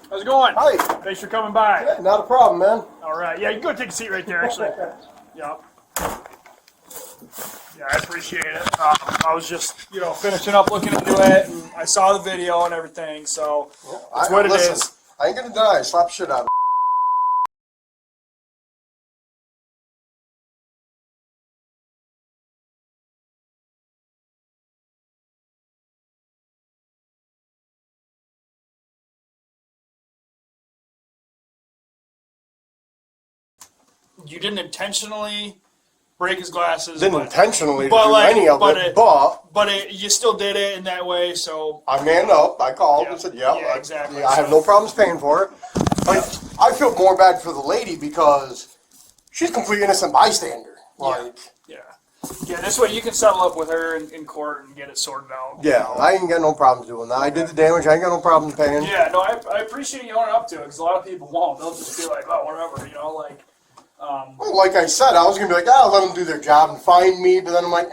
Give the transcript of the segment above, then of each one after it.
How's it going? Hi. Thanks for coming by. Yeah, not a problem, man. All right. Yeah, you can go take a seat right there, actually. Yep. Yeah, I appreciate it. I was just, finishing up looking into it, and I saw the video and everything, so that's what it is. I ain't gonna deny, I slapped shit out of it. You didn't intentionally break his glasses. Didn't intentionally do like, any of it, but you still did it in that way, so. I manned up, I called and said, yeah, exactly. I have no problems paying for it. But I feel more bad for the lady because she's a complete innocent bystander. Yeah, this way you can settle up with her in court and get it sorted out. Yeah, I ain't got no problems doing that. I did the damage, I ain't got no problems paying. Yeah, no, I appreciate you owning up to it, because a lot of people won't. They'll just be like, oh, whatever, Well, like I said, I was going to be like, I'll let them do their job and find me, but then I'm like,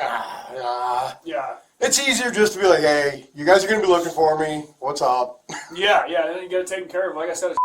Yeah. It's easier just to be like, hey, you guys are going to be looking for me. What's up? Yeah, then you get it taken care of. Like I said,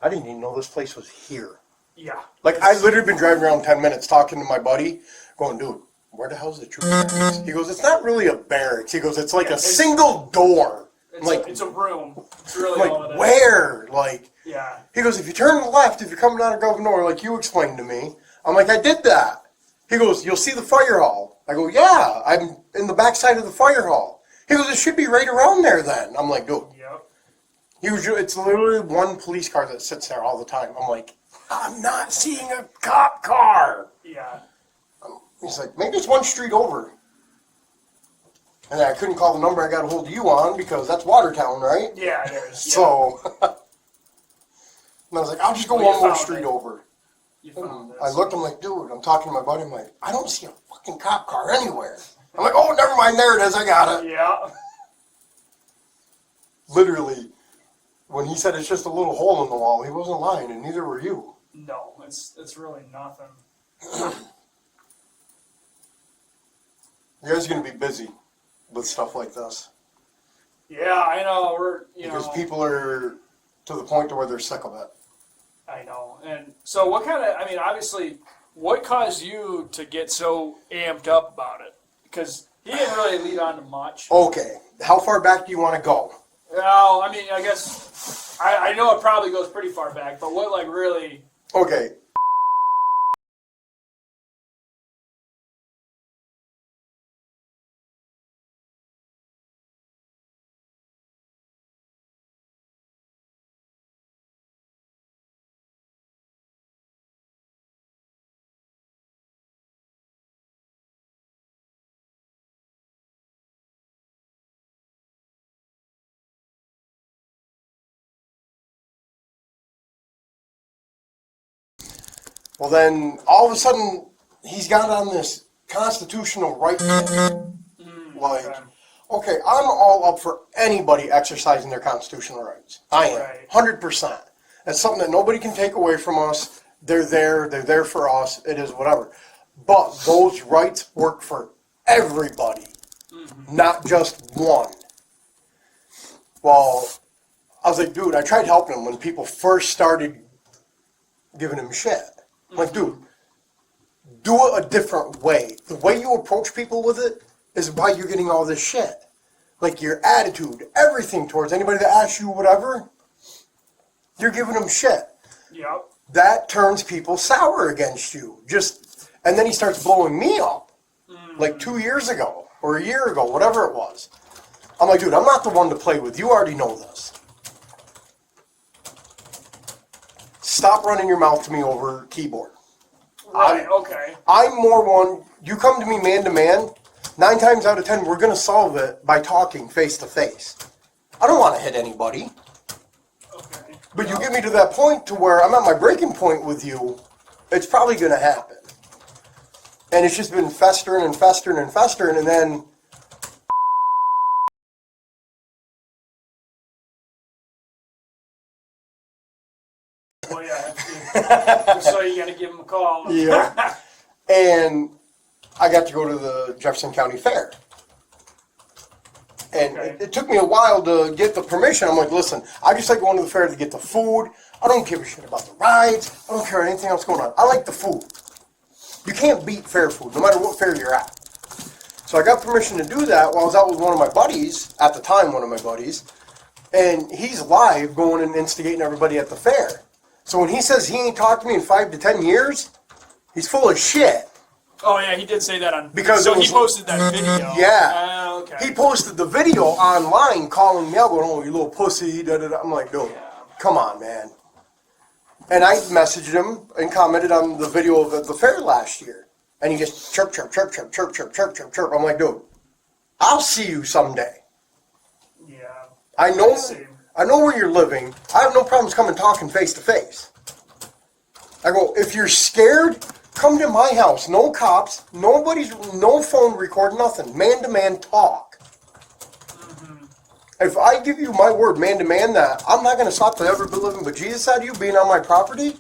I didn't even know this place was here. yeah. Like, I literally been driving around 10 minutes talking to my buddy, going, dude, where the hell's the troop barracks? He goes, it's not really a barracks. He goes, it's like a single door. It's a room. It's really all it is. Where? Like, yeah. He goes, if you turn left, if you're coming out of Governor, like you explained to me. I'm like, I did that. He goes, you'll see the fire hall. I go, yeah, I'm in the backside of the fire hall. He goes, it should be right around there then. I'm like, dude. Yep. It's literally one police car that sits there all the time. I'm like, I'm not seeing a cop car. Yeah. He's like, maybe it's one street over. And then I couldn't call the number I got a hold of you on because that's Watertown, right? Yeah, it is. Yeah. So, and I was like, I'll just go one more street over. You found this. I looked, I'm like, dude, I'm talking to my buddy, I'm like, I don't see a fucking cop car anywhere. I'm like, oh, never mind, there it is, I got it. Yeah. Literally, when he said it's just a little hole in the wall, he wasn't lying, and neither were you. No, it's really nothing. You guys are going to be busy with stuff like this. Yeah, I know. Because people are to the point to where they're sick of it. I know. And so obviously, what caused you to get so amped up about it? Because he didn't really lead on to much. Okay, how far back do you want to go? Well, I guess, I know it probably goes pretty far back, but what, really... Okay. Well, then, all of a sudden, he's got on this constitutional right thing. Okay, I'm all up for anybody exercising their constitutional rights. I am, 100%. That's something that nobody can take away from us. They're there for us, it is whatever. But those rights work for everybody, not just one. Well, I was like, dude, I tried helping him when people first started giving him shit. I'm like, dude, do it a different way. The way you approach people with it is why you're getting all this shit. Like your attitude, everything towards anybody that asks you whatever, you're giving them shit. Yep. That turns people sour against you. And then he starts blowing me up. Like 2 years ago, or a year ago, whatever it was. I'm like, dude, I'm not the one to play with. You already know this. Stop running your mouth to me over keyboard. Right, okay. I'm more one, you come to me man to man, 9 times out of 10, we're going to solve it by talking face to face. I don't want to hit anybody. Okay. But you get me to that point to where I'm at my breaking point with you, it's probably going to happen. And it's just been festering and festering and festering, and then... Well, yeah, so you got to give him a call. Yeah. And I got to go to the Jefferson County Fair. And Okay. it took me a while to get the permission. I'm like, listen, I just like going to the fair to get the food. I don't give a shit about the rides. I don't care anything else going on. I like the food. You can't beat fair food, no matter what fair you're at. So I got permission to do that while I was out with one of my buddies, at the time one of my buddies, and he's live going and instigating everybody at the fair. So when he says he ain't talked to me in 5 to 10 years, he's full of shit. Oh, yeah, he did say that on... Because so it was- he posted that video. Yeah. Okay. He posted the video online calling me out going, oh, you little pussy, da-da-da. I'm like, dude, come on, man. And I messaged him and commented on the video of the fair last year. And he just chirp, chirp, chirp, chirp, chirp, chirp, chirp, chirp, chirp. I'm like, dude, I'll see you someday. Yeah. I know Same. I know where you're living. I have no problems coming talking face to face. I go, if you're scared, come to my house. No cops, no phone record, nothing. Man to man talk. Mm-hmm. If I give you my word, man to man, that I'm not going to stop the ever living but Jesus out of you being on my property,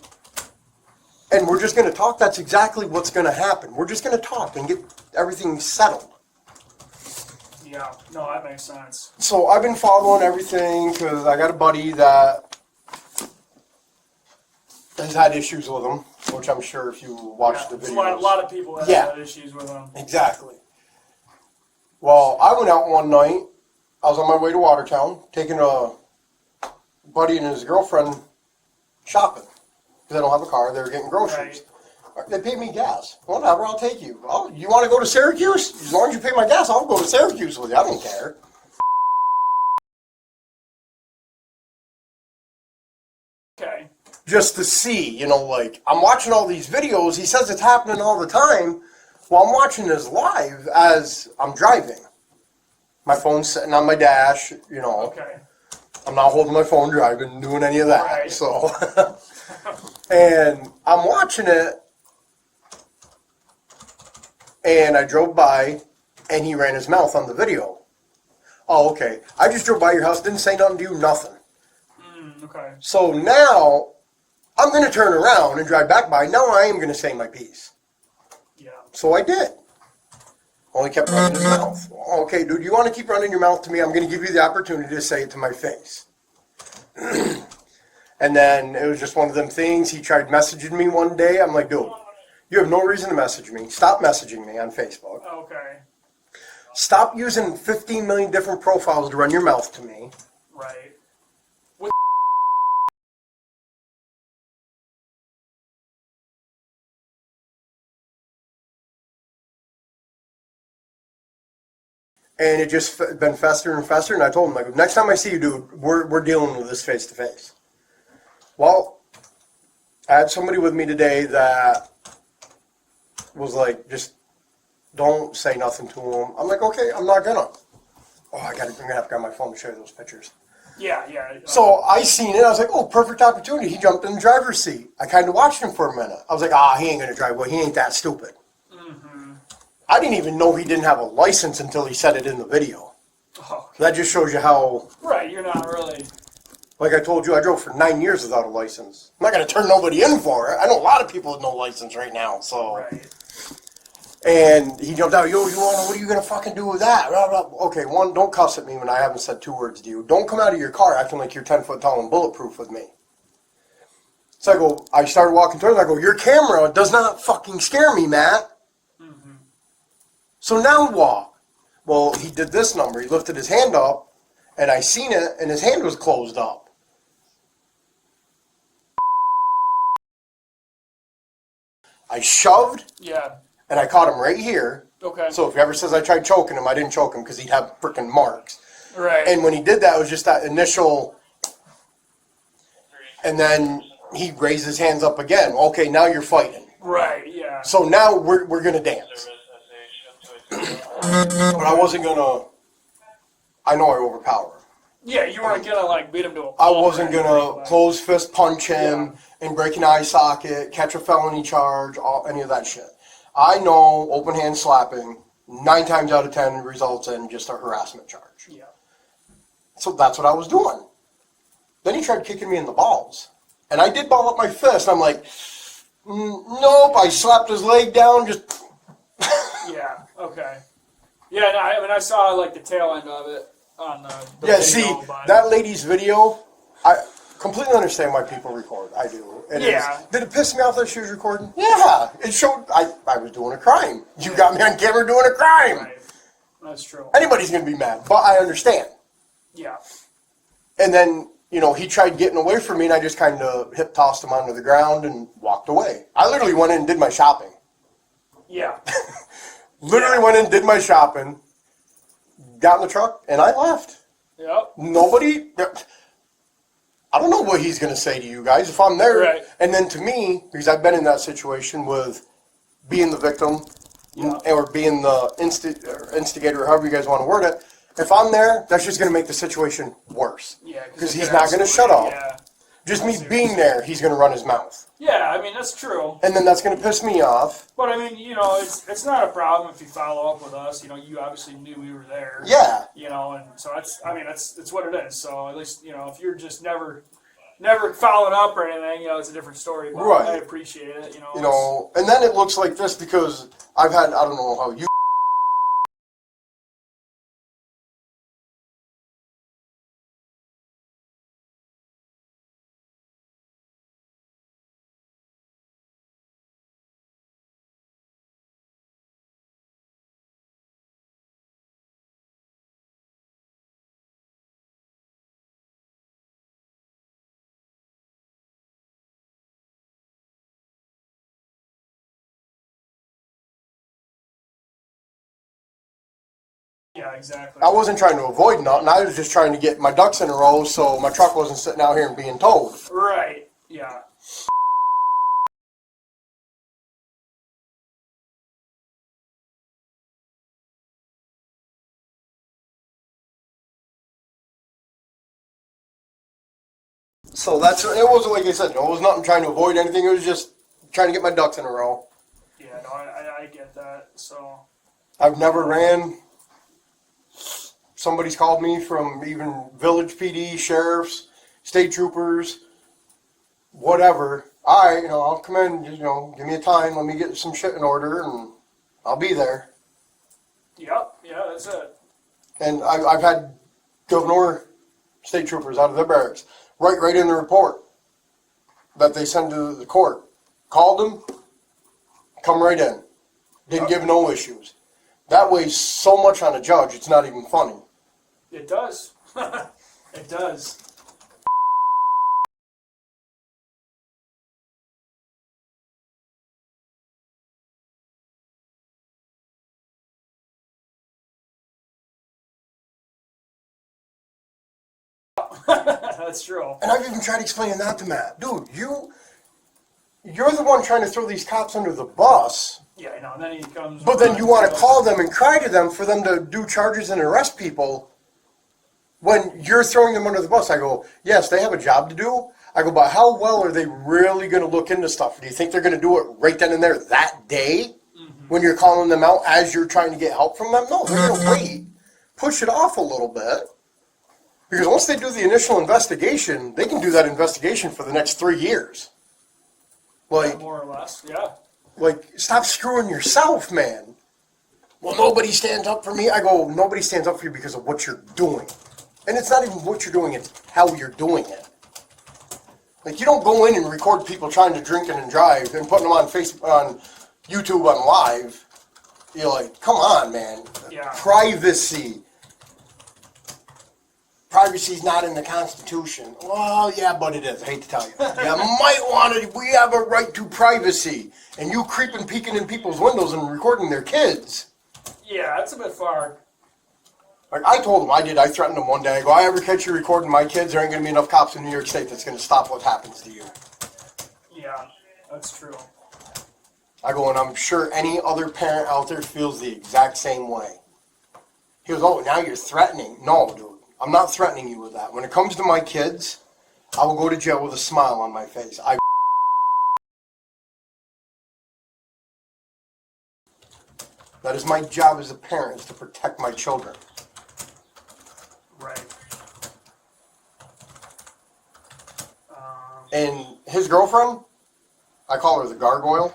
and we're just going to talk, that's exactly what's going to happen. We're just going to talk and get everything settled. Yeah, no, that makes sense. So I've been following everything because I got a buddy that has had issues with him, which I'm sure if you watch the There's videos. a lot of people that Yeah. have issues with him. Exactly. Well, I went out one night. I was on my way to Watertown, taking a buddy and his girlfriend shopping because I don't have a car. They were getting groceries. They paid me gas. Whatever, I'll take you. Oh, you want to go to Syracuse? As long as you pay my gas, I'll go to Syracuse with you. I don't care. Okay. Just to see, like, I'm watching all these videos. He says it's happening all the time. Well, I'm watching this live as I'm driving. My phone's sitting on my dash, Okay. I'm not holding my phone driving, doing any of that. Right. So, and I'm watching it, and I drove by, and he ran his mouth on the video. Oh, okay. I just drove by your house, didn't say nothing to you, nothing. Okay. So now, I'm going to turn around and drive back by. Now I am going to say my piece. Yeah. So I did. Well, he kept running his mouth. Okay, dude, you want to keep running your mouth to me? I'm going to give you the opportunity to say it to my face. And then it was just one of them things. He tried messaging me one day. I'm like, dude, you have no reason to message me. Stop messaging me on Facebook. Okay. Stop using 15 million different profiles to run your mouth to me. Right. And it just been festering and festering. I told him, like, next time I see you, dude, we're dealing with this face to face. Well, I had somebody with me today that was like, just don't say nothing to him. I'm like, okay, I'm not gonna. Oh, I'm gonna have to grab my phone to show you those pictures. Yeah, yeah. So I seen it. I was like, oh, perfect opportunity. He jumped in the driver's seat. I kind of watched him for a minute. I was like, he ain't gonna drive. Well, he ain't that stupid. I didn't even know he didn't have a license until he said it in the video. Oh, okay. That just shows you how, Right, you're not really. like I told you, I drove for 9 years without a license. I'm not going to turn nobody in for it. I know a lot of people with no license right now, so. Right. And he jumped out, what are you going to fucking do with that? Blah, blah. Okay, one, don't cuss at me when I haven't said 2 words to you. Don't come out of your car acting like you're 10 foot tall and bulletproof with me. So I started walking towards him. I go, your camera does not fucking scare me, Matt. So now what? Well, he did this number. He lifted his hand up, and I seen it, and his hand was closed up. I shoved, Yeah. and I caught him right here. Okay. So if he ever says I tried choking him, I didn't choke him because he'd have freaking marks. Right. And when he did that, it was just that initial, and then he raised his hands up again. Okay, now you're fighting. Right, yeah. So now we're gonna dance. But I wasn't gonna. I know I overpower him. Yeah, you weren't gonna like beat him to a pulp I or wasn't anything, gonna like- close fist punch him and break an eye socket, catch a felony charge, any of that shit. I know open hand slapping 9 times out of 10 results in just a harassment charge. Yeah. So that's what I was doing. Then he tried kicking me in the balls, and I did ball up my fist. I'm like, nope. I slapped his leg down. Just Yeah. Okay. Yeah. No, I mean, I saw like the tail end of it on the yeah. video, See but- that lady's video. I completely understand why people record. I do. Yeah. Did it piss me off that she was recording? Yeah. It showed I was doing a crime. You got me on camera doing a crime. Right. That's true. Anybody's gonna be mad, but I understand. Yeah. And then, he tried getting away from me, and I just kind of hip tossed him onto the ground and walked away. I literally went in and did my shopping. Yeah. Literally went in, did my shopping, got in the truck, and I left. Yep. Nobody. I don't know what he's going to say to you guys if I'm there. Right. And then to me, because I've been in that situation with being the victim or being the instigator, or however you guys want to word it, if I'm there, that's just going to make the situation worse. Yeah. Because he's not going to shut up. Yeah. Just me being there, he's going to run his mouth. Yeah. I mean, that's true. And then that's going to piss me off. But I mean, it's not a problem if you follow up with us. You obviously knew we were there. Yeah. And so it's what it is. So at least if you're just never following up or anything, it's a different story. But Right. I appreciate it. And then it looks like this because I've had, I don't know how you. Yeah, exactly. I wasn't trying to avoid nothing. I was just trying to get my ducks in a row so my truck wasn't sitting out here and being towed. Right. Yeah. So it wasn't like I said, it was nothing trying to avoid anything. It was just trying to get my ducks in a row. Yeah. No, I get that. So. I've never ran. Somebody's called me from even village PD, sheriffs, state troopers, whatever. I'll come in, give me a time, let me get some shit in order, and I'll be there. Yep. Yeah, that's it. And I've had governor, state troopers out of their barracks write right in the report that they send to the court. Called them, come right in. Didn't give no issues. That weighs so much on a judge, it's not even funny. It does. It does. That's true. And I've even tried explaining that to Matt. Dude, you're the one trying to throw these cops under the bus. Yeah, I know. And then he comes. But then you want to call them and cry to them for them to do charges and arrest people when you're throwing them under the bus. I go, yes, they have a job to do. I go, but how well are they really going to look into stuff? Do you think they're going to do it right then and there that day when you're calling them out as you're trying to get help from them? No, they're going to wait. Push it off a little bit. Because once they do the initial investigation, they can do that investigation for the next 3 years. Like, more or less, yeah. Like, stop screwing yourself, man. Well, nobody stands up for me. I go, nobody stands up for you because of what you're doing. And it's not even what you're doing, it's how you're doing it. Like, you don't go in and record people trying to drink and drive and putting them on Facebook, on YouTube, on live. You're like, come on, man. Yeah. Privacy. Privacy's not in the Constitution. Well, yeah, but it is. I hate to tell you. You might want to. We have a right to privacy. And you creeping, peeking in people's windows and recording their kids. Yeah, that's a bit far. Like I told him, I threatened him one day. I go, I ever catch you recording my kids, there ain't going to be enough cops in New York State that's going to stop what happens to you. Yeah, that's true. I go, and I'm sure any other parent out there feels the exact same way. He goes, oh, now you're threatening. No, dude, I'm not threatening you with that. When it comes to my kids, I will go to jail with a smile on my face. That is my job as a parent, is to protect my children. Right. And his girlfriend, I call her the gargoyle.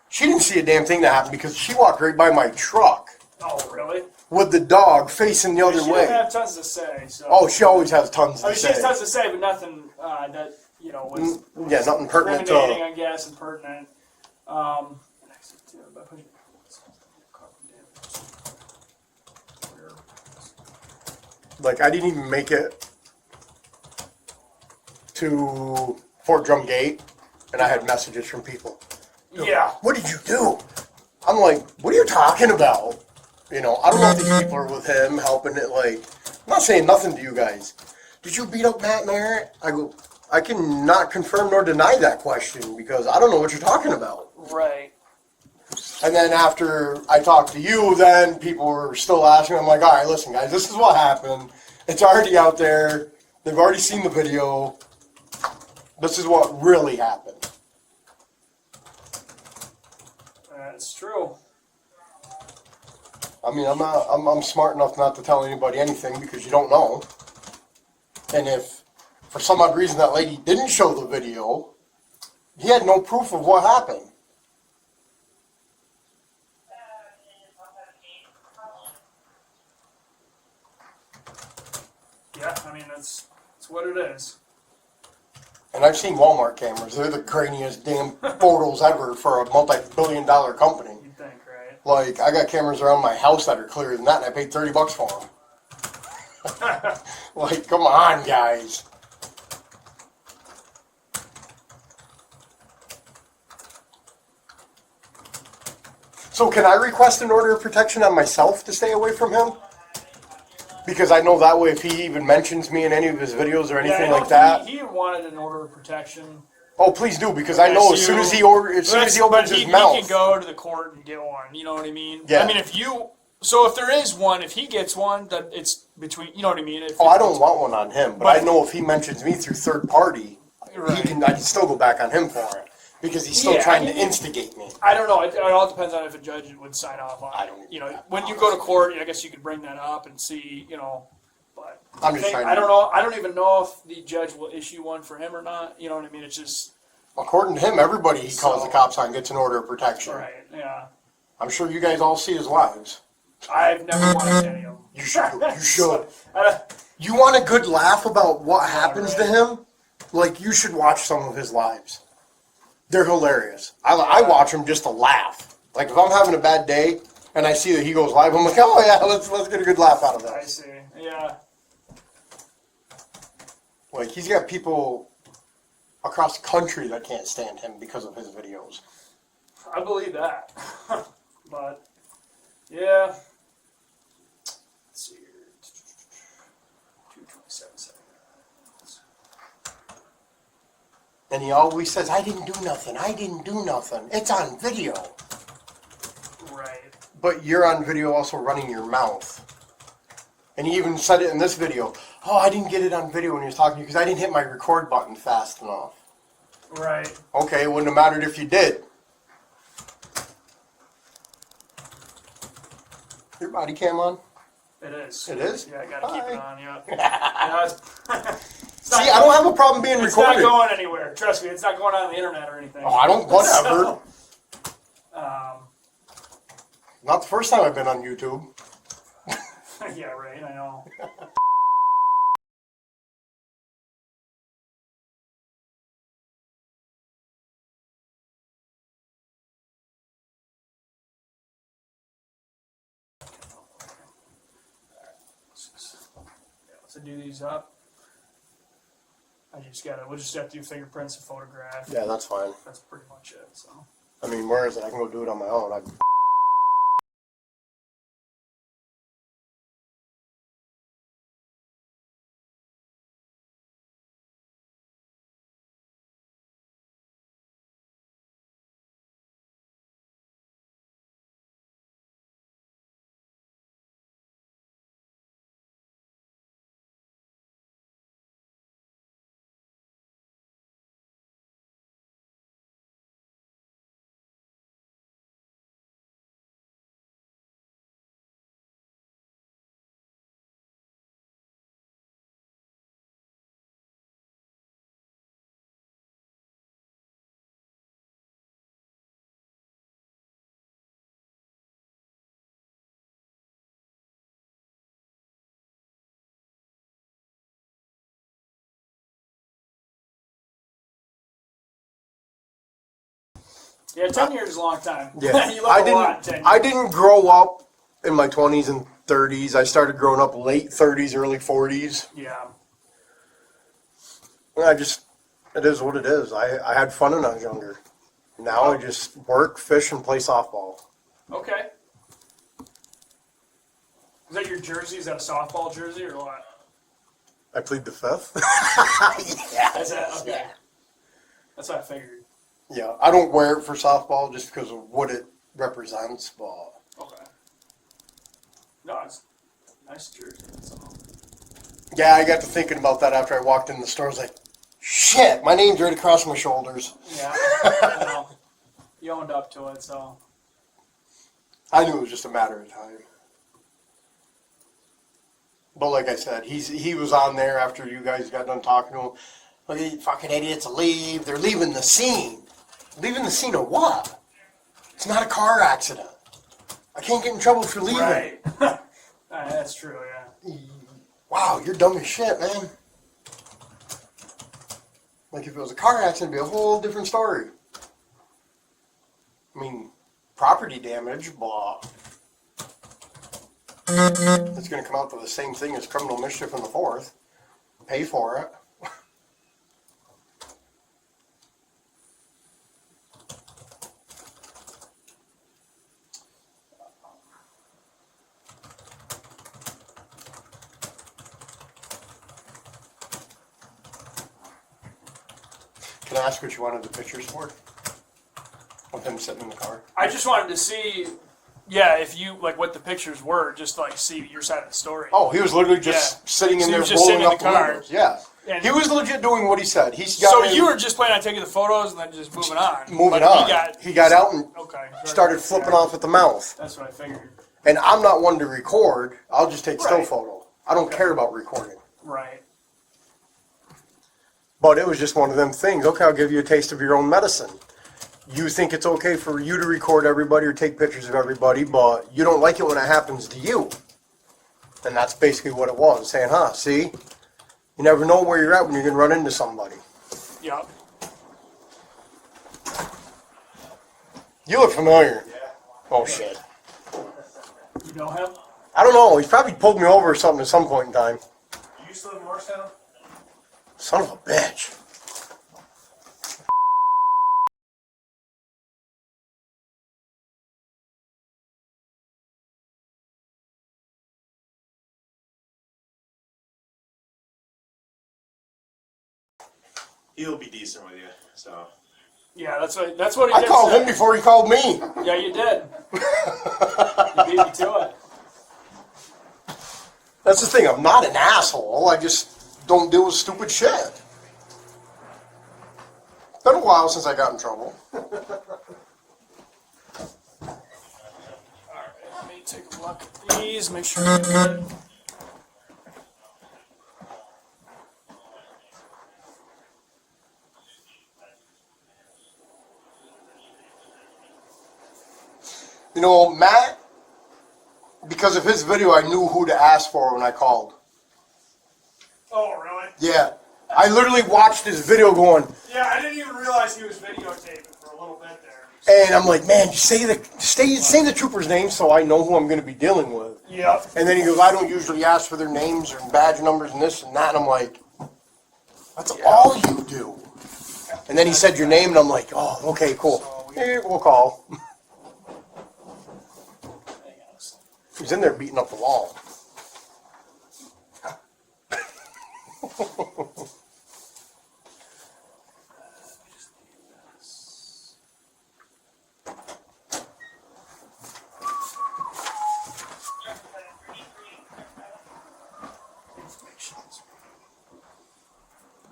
She didn't see a damn thing that happened because she walked right by my truck Oh, really? with the dog facing the other She way. doesn't have tons to say. So. Oh, she always has tons to She has say. tons to say, but nothing that was Yeah, nothing pertinent incriminating, to. I guess, and pertinent. Like, I didn't even make it to Fort Drum Gate, and I had messages from people. Yeah. What did you do? I'm like, what are you talking about? You know, I don't know if these people are with him helping it. Like, I'm not saying nothing to you guys. Did you beat up Matt Merritt? I go, I can not confirm nor deny that question because I don't know what you're talking about. Right. And then after I talked to you, then people were still asking. I'm like, all right, listen, guys, this is what happened. It's already out there. They've already seen the video. This is what really happened. That's true. I mean, I'm smart enough not to tell anybody anything because you don't know. And if for some odd reason that lady didn't show the video, he had no proof of what happened. Yeah, I mean, that's what it is. And I've seen Walmart cameras. They're the grainiest damn photos ever for a multi-billion-dollar company. You'd think, right? Like, I got cameras around my house that are clearer than that, and I paid $30 for them. Like, come on, guys. So can I request an order of protection on myself to stay away from him? Because I know that way if he even mentions me in any of his videos or anything like that. He wanted an order of protection. Oh, please do, because I know as soon as he opens his mouth. He can go to the court and get one. You know what I mean? Yeah. I mean, if there is one, if he gets one, then it's between. You know what I mean? I don't want one on him, but I know if he mentions me through third party, right. I can still go back on him for it because he's still trying to instigate me. I don't know. It all depends on if a judge would sign off on it. I don't. You know, when you go to court, I guess you could bring that up and see. You know, but I'm just trying. I don't know. I don't even know if the judge will issue one for him or not. You know what I mean? It's just. According to him, everybody he calls the cops on gets an order of protection. Right. Yeah. I'm sure you guys all see his lives. I've never wanted any of them. You should. You should. You want a good laugh about what happens to him? Like, you should watch some of his lives. They're hilarious. I watch them just to laugh. Like, if I'm having a bad day and I see that he goes live, I'm like, oh yeah, let's get a good laugh out of that. I see. Yeah. Like, he's got people across the country that can't stand him because of his videos. I believe that. But, yeah. Let's see here. 2:27 seconds. And he always says, I didn't do nothing. I didn't do nothing. It's on video. Right. But you're on video also running your mouth. And he even said it in this video. Oh, I didn't get it on video when he was talking to you because I didn't hit my record button fast enough. Right. Okay, it wouldn't have mattered if you did. Your body cam on? It is. It is? Yeah, I gotta keep it on, yeah. See, I don't have a problem being It's recorded. not going anywhere. Trust me, it's not going on the internet or anything. Oh, I don't, whatever. So, Not the first time I've been on YouTube. yeah, right, I know. To do these up, we'll just have to do fingerprints and photograph. Yeah, that's fine. That's pretty much it, so. I mean, where is it? I can go do it on my own. Yeah, 10 years is a long time. Yeah, You learn a lot in 10 years. I didn't grow up in my 20s and 30s. I started growing up late 30s, early 40s. Yeah. It is what it is. I had fun when I was younger. Now I just work, fish, and play softball. Okay. Is that your jersey? Is that a softball jersey or what? I plead the fifth. Yeah. Is that, okay. Yeah. That's what I figured. Yeah, I don't wear it for softball just because of what it represents, but... Okay. No, it's a nice jersey. That's all. Yeah, I got to thinking about that after I walked in the store. I was like, shit, my name's right across my shoulders. Yeah. Well, you owned up to it, so. I knew it was just a matter of time. But like I said, he was on there after you guys got done talking to him. Look at you fucking idiots, leave. They're leaving the scene. Leaving the scene of what? It's not a car accident. I can't get in trouble for leaving. Right. That's true, yeah. Wow, you're dumb as shit, man. Like if it was a car accident, it'd be a whole different story. I mean, property damage, blah. It's going to come out to the same thing as criminal mischief in the fourth. Pay for it. Can I ask what you wanted the pictures for? Of him sitting in the car? I just wanted to see, yeah, if you, like, what the pictures were, just to, like, see your side of the story. Oh, he was literally just sitting in So he there was just sitting rolling in up the car. windows. Yeah. And He was legit doing what he said. He's got so in- you were just planning on taking the photos and then just moving on? moving But on. He got out and okay, started flipping off at the mouth. That's what I figured. And I'm not one to record. I'll just take still Right. photo. I don't care about recording. Right. But it was just one of them things. Okay, I'll give you a taste of your own medicine. You think it's okay for you to record everybody or take pictures of everybody, but you don't like it when it happens to you. And that's basically what it was. Saying, see? You never know where you're at when you're going to run into somebody. Yep. You look familiar. Yeah. Oh, shit. You know him? I don't know. He's probably pulled me over or something at some point in time. You used to live in Morristown? Son of a bitch. He'll be decent with you, so. Yeah, that's what he I did called say. him before he called me. Yeah, you did. You beat me to it. That's the thing. I'm not an asshole. I just don't deal with stupid shit. It's been a while since I got in trouble. Alright, let me take a look at these, make sure they're good. You know, Matt, because of his video, I knew who to ask for when I called. Oh, really? Yeah. I literally watched his video going, Yeah, I didn't even realize he was videotaping for a little bit there. and I'm like, man, say the trooper's name so I know who I'm going to be dealing with. Yep. And then he goes, I don't usually ask for their names or badge numbers and this and that. And I'm like, that's all you do. And then he said your name, and I'm like, oh, okay, cool. Hey, we'll call. He's in there beating up the wall.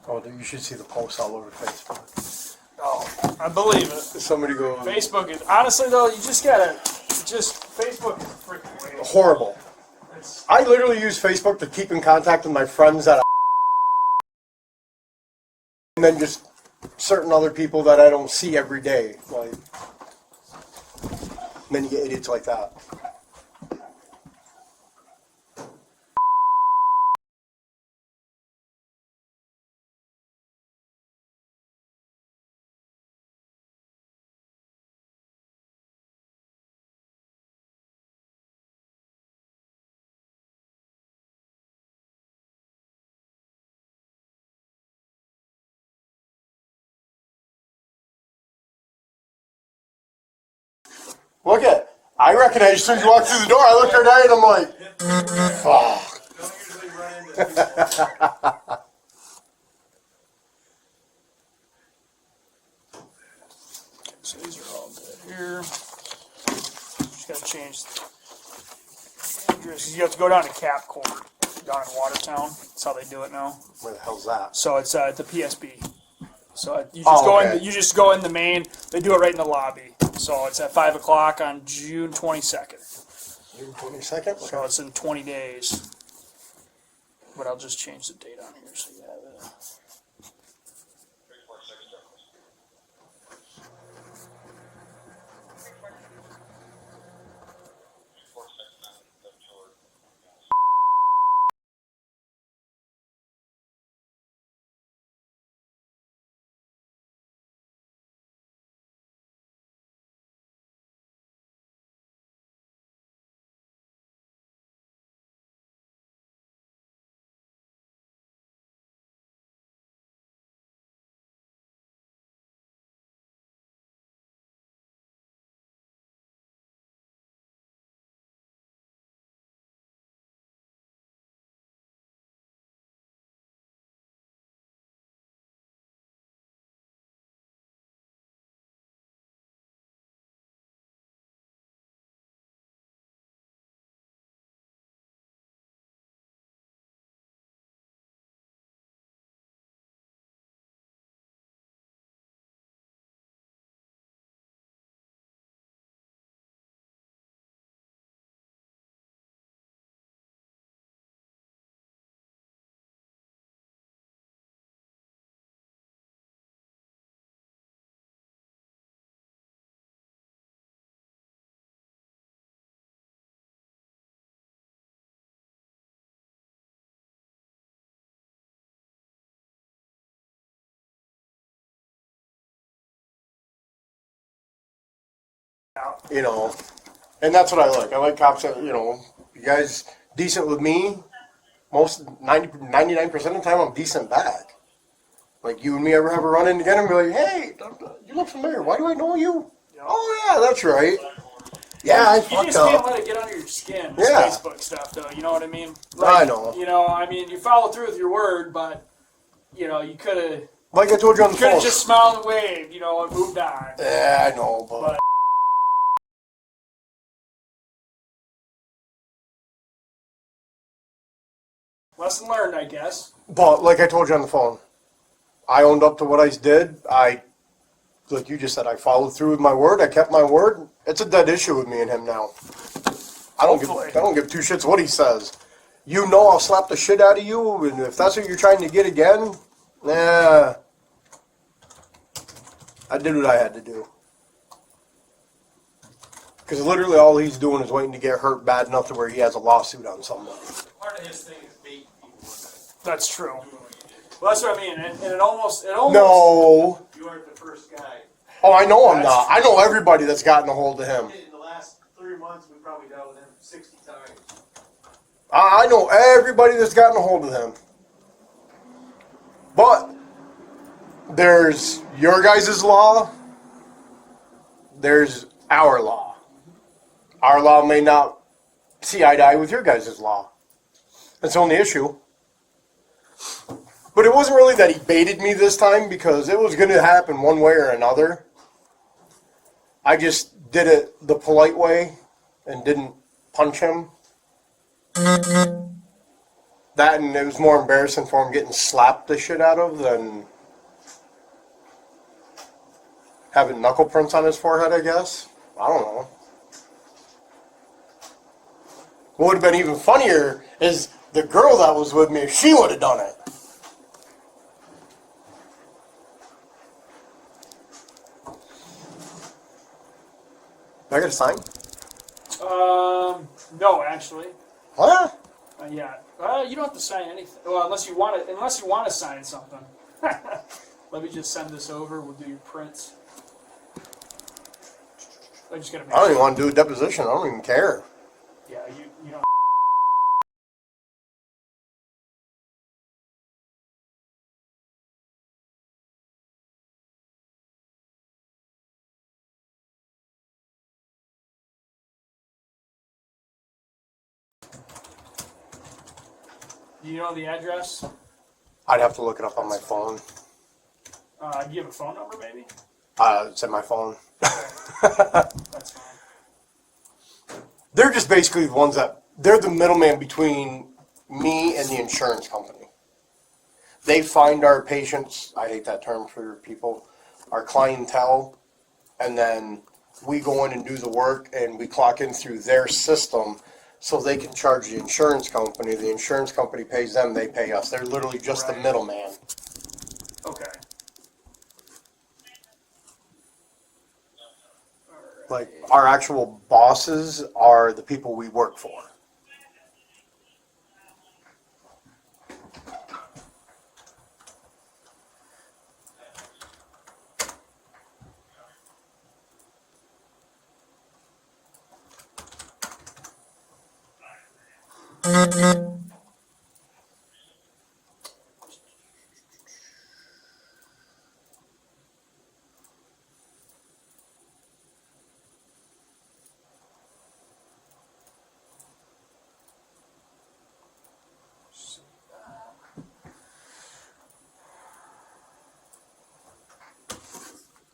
Oh, dude, you should see the posts all over Facebook. Oh, I believe it. Somebody goes, Facebook is, honestly though, you just gotta, Facebook is freaking weird. horrible. It's, I literally use Facebook to keep in contact with my friends that and then just certain other people that I don't see every day. Like, and then you get idiots like that. Look at. I recognize as soon as you walk through the door. I look her down and I'm like, fuck. Don't usually run into people. So these are all good here. Just gotta change the address. You have to go down to Cap Court down in Watertown. That's how they do it now. Where the hell's that? So it's at the PSB. So you just Oh, go okay. in. You just go in the main. They do it right in the lobby. So it's at 5 o'clock on June 22nd. June 22nd? So it's in 20 days. But I'll just change the date on here so you have it. You know, and that's what I like. I like cops that, you know, you guys decent with me. Most 99% of the time, I'm decent back. Like, you and me ever have a run in together and be like, hey, you look familiar. Why do I know you? Yep. Oh, yeah, that's right. Yeah, I You fucked just can't up. let it get under your skin. This Yeah. Facebook stuff, though. You know what I mean? I know. You know, I mean, you follow through with your word, but you know, you could have Like I told you on the phone. just smiled and waved, you know, and moved on. Yeah, I know, but Lesson learned, I guess. like I told you on the phone, I owned up to what I did. Like you just said, I followed through with my word. I kept my word. It's a dead issue with me and him now. I don't give two shits what he says. You know I'll slap the shit out of you, and if that's what you're trying to get again, nah. I did what I had to do. Because literally all he's doing is waiting to get hurt bad enough to where he has a lawsuit on somebody. Part of his thing is bait people with That's true. Well, that's what I mean, and it almost. No. it. You aren't the first guy. Oh, I know I'm That's not. I know everybody that's gotten a hold of him. In the last 3 months, we probably dealt with him 60 times. I know everybody that's gotten a hold of him. But there's your guys' law. There's our law. Our law may not see eye to eye with your guys' law. That's the only issue. But it wasn't really that he baited me this time because it was going to happen one way or another. I just did it the polite way and didn't punch him. That, and it was more embarrassing for him getting slapped the shit out of than having knuckle prints on his forehead, I guess. I don't know. What would have been even funnier is the girl that was with me, if she would have done it. Do I got a sign? No, actually, What? yeah. You don't have to sign anything. Well, unless you want to. Unless you want to sign something. Let me just send this over. We'll do your prints. I just gotta make I don't sure. even want to do a deposition. I don't even care. Yeah, you don't. Do you know the address? I'd have to look it up on my phone. Do you have a phone number, maybe? It's in my phone. That's fine. They're just basically the ones they're the middleman between me and the insurance company. They find our patients, I hate that term for people, our clientele, and then we go in and do the work and we clock in through their system so they can charge the insurance company. The insurance company pays them, they pay us. They're literally just the Right. middleman. Okay. Like, our actual bosses are the people we work for.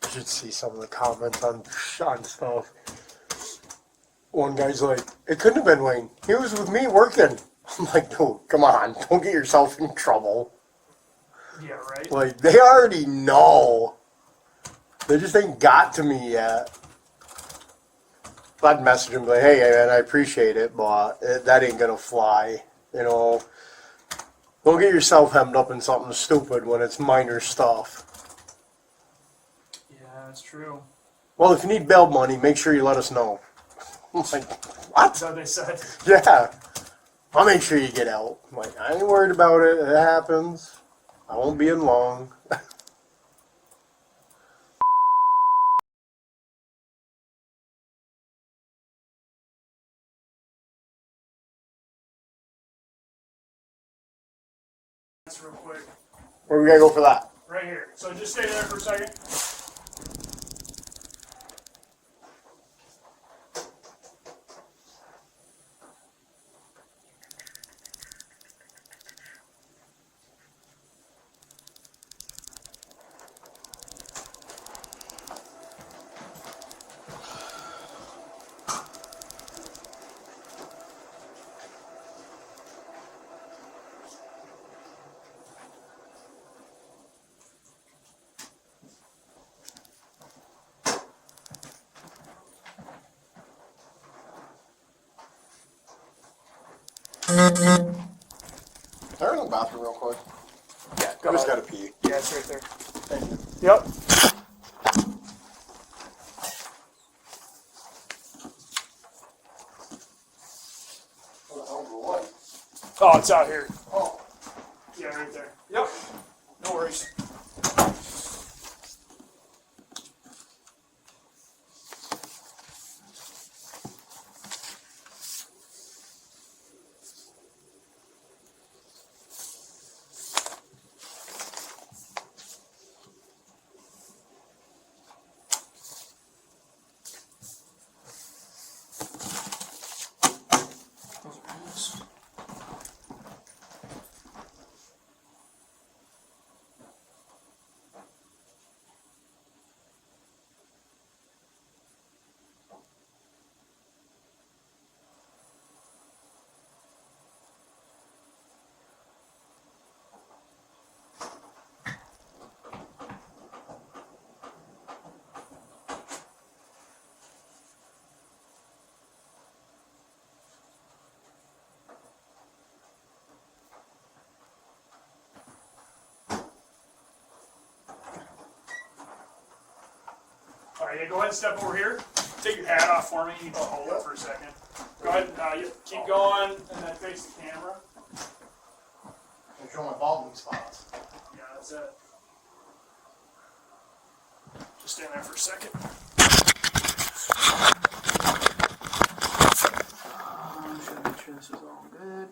You should see some of the comments on stuff. One guy's like, it couldn't have been Wayne. He was with me working. I'm like, dude, come on. Don't get yourself in trouble. Yeah, right? Like, they already know. They just ain't got to me yet. I'd message him like, hey, man, I appreciate it, but that ain't gonna fly. You know, don't get yourself hemmed up in something stupid when it's minor stuff. Yeah, that's true. Well, if you need bail money, make sure you let us know. I'm like, what? That's what they said. Yeah. I'll make sure you get out. I'm like, I ain't worried about it. It happens. I won't be in long. That's real quick. Where we gotta go for that? Right here. So just stay there for a second. They're in the bathroom real quick. Yeah, I just gotta pee. Yeah, it's right there. Thank you. Yep. Oh, it's out here. Oh. Yeah, right there. Yep. No worries. All right, yeah, go ahead and step over here. Take your hat off for me. You need to hold it for a second. Go ahead and keep going, and then face the camera. Make sure my balding spots. Yeah, that's it. Just stand there for a second. I'm just gonna make sure this is all good.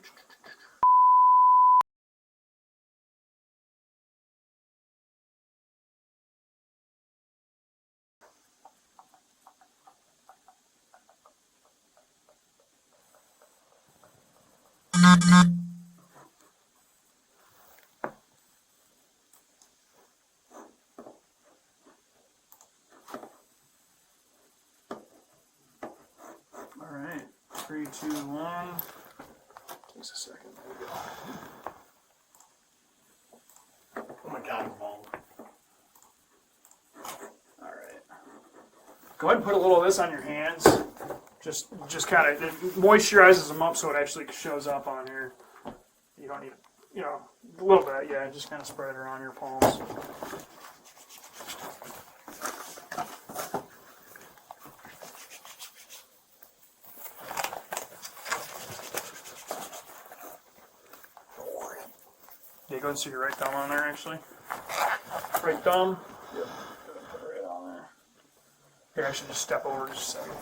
2, 1. Takes a second. There we go. Oh my God, I'm wrong. All right. Go ahead and put a little of this on your hands. Just kind of, it moisturizes them up so it actually shows up on here. You don't need, you know, a little bit, yeah, just kind of spread it around your palms. Yeah, go ahead and see your right thumb on there, actually. Right thumb. Yep. Put it right on there. Here, I should just step over just a second.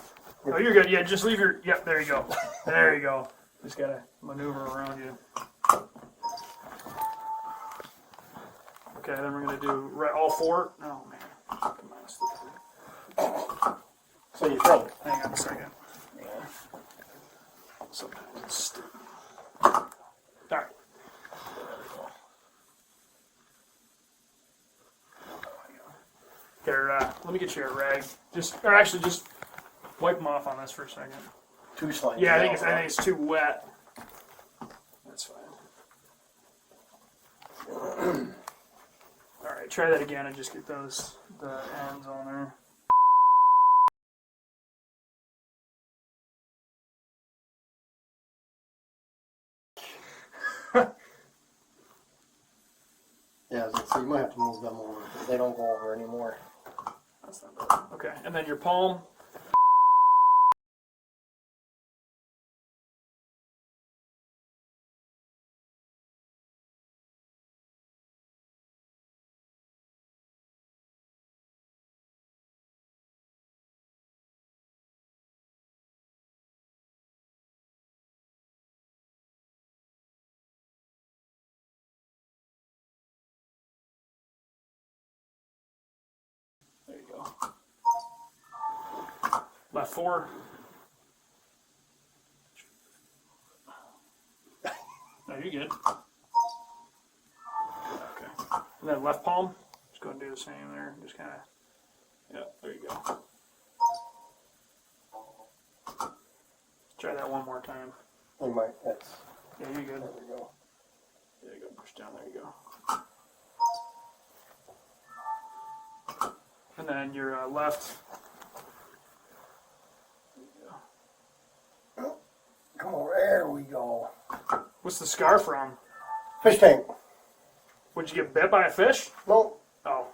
Oh, you're good. Yeah, just leave your. Yep, there you go. There you go. Just gotta maneuver around you. Okay, then we're gonna do all 4. Oh man, come on. So you think? Hang on a second. Yeah. Sometimes it's stupid. All right. Here, let me get you a rag. Just wipe them off on this for a second. Too slight. Yeah, I think it's too wet. That's fine. All right, try that again and just get the ends on there. Yeah, so you might have to move them over because they don't go over anymore. That's not bad. Okay, and then your palm. There you go. Left 4. No, you're good. Okay. And then left palm. Just go and do the same there. Just kind of. Yeah, there you go. Try that one more time. You might. That's. Yeah, you're good. There we go. There you go. Push down. There you go. And then your left. Come over. There we go. What's the scar from? Fish tank. Would you get bit by a fish? Nope. Oh.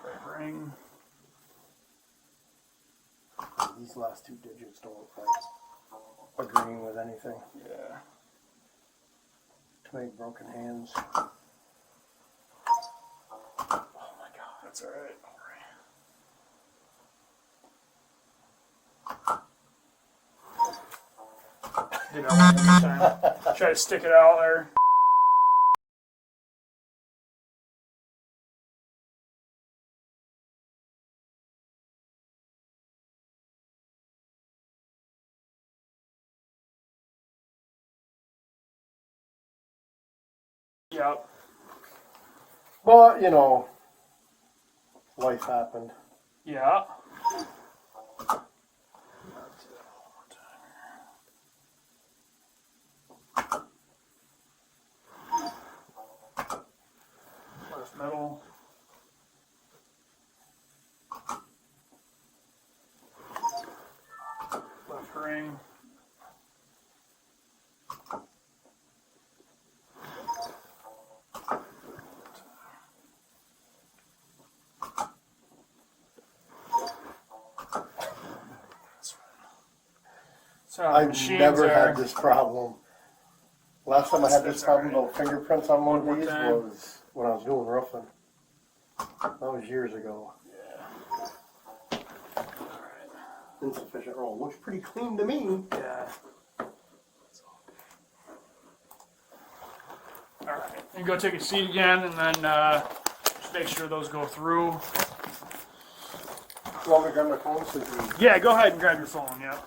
Right ring. These last 2 digits don't look like agreeing with anything. Yeah. Too many broken hands. Oh my god, that's alright. Do that one more time. Try to stick it out there. Yep. But, you know, life happened. Yeah. Left middle. Left ring. So I've never had this problem. Last time I had this problem about fingerprints on one of these was when I was doing roofing. That was years ago. Yeah. Alright. insufficient roll. Looks pretty clean to me. Yeah. All right, and go take a seat again, and then just make sure those go through. You want me to grab my phone so you can... Yeah, go ahead and grab your phone. Yeah.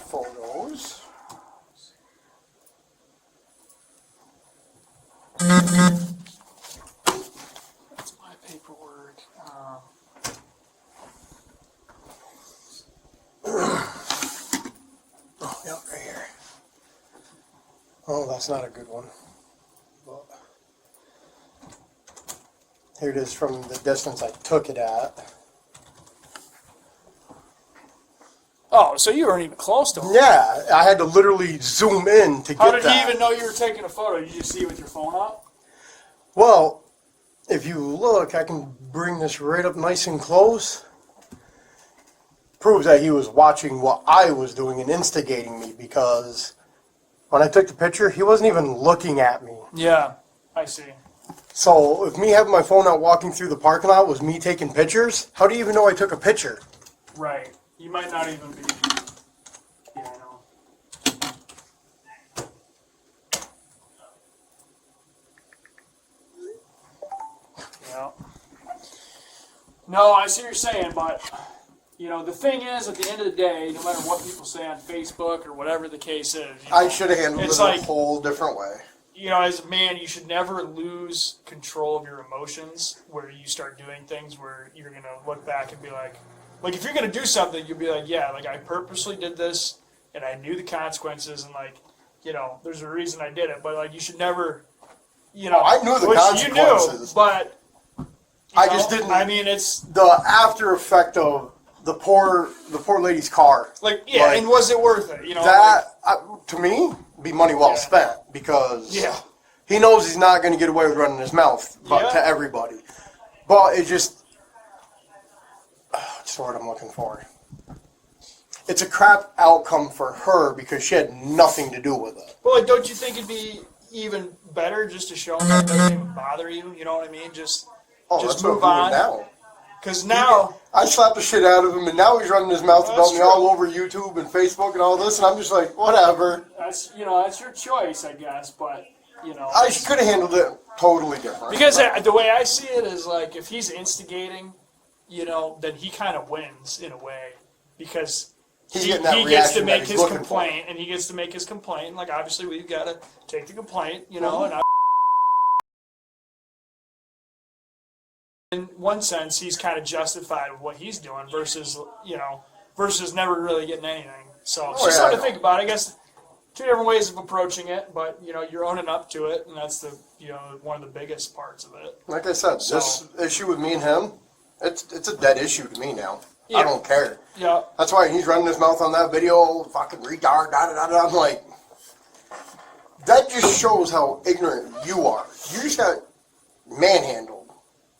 Photos. That's my paperwork. Oh, yep, right here. Oh, that's not a good one. But here it is from the distance I took it at. Oh, so you weren't even close to him. Yeah, I had to literally zoom in to get How did that. he even know you were taking a photo? Did you just see it with your phone up? Well, if you look, I can bring this right up nice and close. Proves that he was watching what I was doing and instigating me, because when I took the picture, he wasn't even looking at me. Yeah, I see. So if me having my phone out walking through the parking lot was me taking pictures, how do you even know I took a picture? Right. You might not even be. Yeah, I know. Yeah. No, I see what you're saying, but you know, the thing is, at the end of the day, no matter what people say on Facebook or whatever the case is, you know, I should have handled it's it like, a whole different way. you know, as a man, you should never lose control of your emotions where you start doing things where you're going to look back and be like, if you're going to do something, you'll be like, yeah, like I purposely did this and I knew the consequences and like, you know, there's a reason I did it. But like, you should never, you know, I knew the which consequences. You knew, but I just didn't. I mean, it's the after effect of the poor lady's car. like, yeah, Like, and was it worth it? You know, that to me be money well Yeah. spent, because Yeah. he knows he's not going to get away with running his mouth, but Yeah. to everybody. But it just, what's the word I'm looking for? It's a crap outcome for her because she had nothing to do with it. Well, like, don't you think it'd be even better just to show him that it doesn't even bother you? You know what I mean? Just That's move what I'm on. doing now. Because now, I slapped the shit out of him, and now he's running his mouth That's about me true. all over YouTube and Facebook and all this, and I'm just like, whatever. that's your choice, I guess. But you know, I could have handled it totally different. because the way I see it is like if he's instigating, you know, then he kind of wins in a way because He's getting that he gets reaction to that make he's his looking complaint, and he gets to make his complaint. And like obviously, we've got to take the complaint, you know, and in one sense, he's kind of justified with what he's doing versus never really getting anything. So it's just something to think about. I guess two different ways of approaching it, but you know, you're owning up to it, and that's one of the biggest parts of it. Like I said, this issue with me and him, it's a dead issue to me now. Yeah. I don't care. Yeah. That's why he's running his mouth on that video, fucking retard, da da da da. I'm like, that just shows how ignorant you are. You just got manhandled,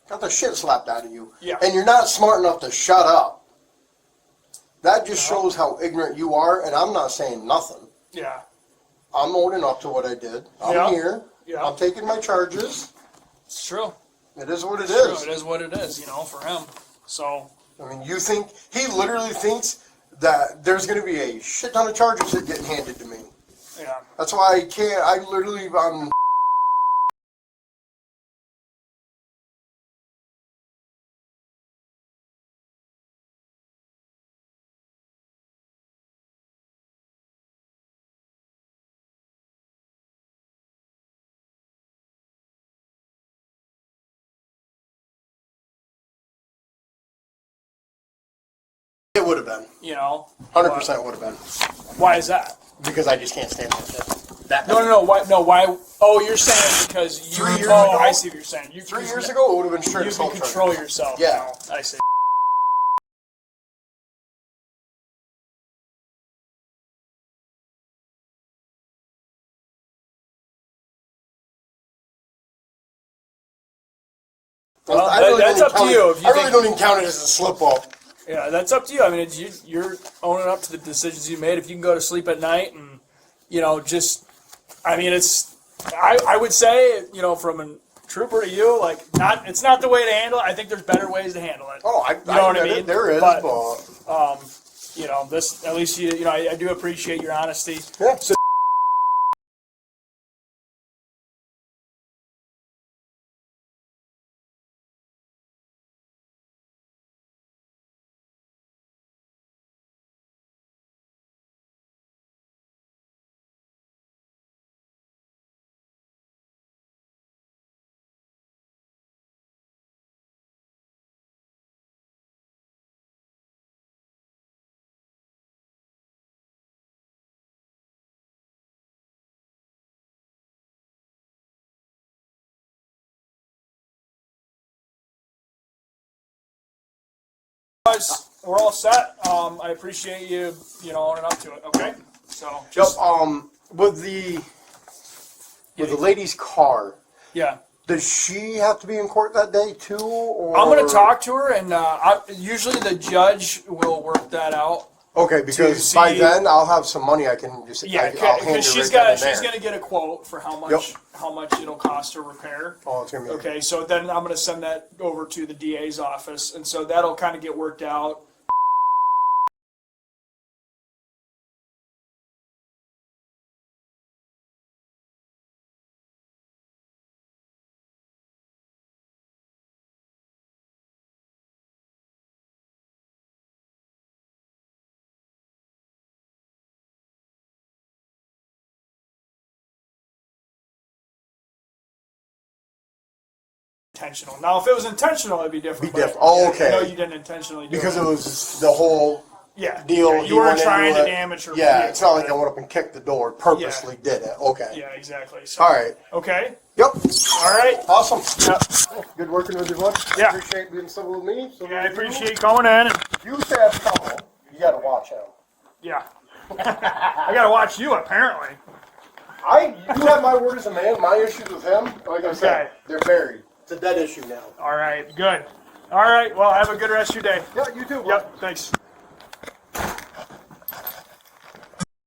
got the shit slapped out of you, Yeah. and you're not smart enough to shut up. That just shows how ignorant you are, and I'm not saying nothing. Yeah. I'm owning up to what I did. I'm Yeah. here. Yeah. I'm taking my charges. It's true. It is what it It's is. true. It is what it is, you know, for him. So I mean, you think, he literally thinks that there's going to be a shit ton of charges that getting handed to me. yeah. That's why I'm it would have been. You know. 100% would have been. Why is that? Because I just can't stand that shit. No. Why? No. Why? Oh, you're saying because you. 3 years oh, ago? I see what you're saying. 3 years ago, it would have been straight You assault can charges. control yourself. Yeah. Now. I see. Well, I really that's don't up to count you. it- If you I really think- don't even count it as a slip up. Yeah, that's up to you. I mean, you're owning up to the decisions you made. If you can go to sleep at night and, just, I mean, I would say, from a trooper to you, like, it's not the way to handle it. I think there's better ways to handle it. Oh, I know what I get it. mean? There is, But- but This, at least I do appreciate your honesty. yeah. So guys, we're all set. I appreciate you, owning up to it. Okay, so Yep. just With the lady's car, yeah. does she have to be in court that day too? Or I'm gonna talk to her, and usually the judge will work that out. Okay, because see- by then I'll have some money I can just Yeah, I'll hand her because she's right then and she's there. gonna get a quote for how much Yep. it'll cost to repair. Oh, it's gonna be Okay, so then I'm gonna send that over to the DA's office, and so that'll kind of get worked out. Intentional. Now, if it was intentional, it'd be different. Be but different. Oh, okay. I know you didn't intentionally do because it. it was the whole Yeah, deal. yeah, he you weren't went into trying to it. damage her. Yeah, vehicle, it's not like right? I went up and kicked the door, purposely did it. Okay. Yeah, exactly. So, All right. Okay. Yep. All right. Awesome. Yep. Good working with you, bud. Yeah. Appreciate being civil with me. Civil Yeah, I with you. appreciate you coming in. And, You have trouble. You gotta watch out. yeah. I gotta watch you, apparently. You have my word as a man. My issues with him, like I said, Okay. they're buried. It's a dead issue now. All right. Good. All right. Well, have a good rest of your day. Yeah, you too. Bud. Yep. Thanks.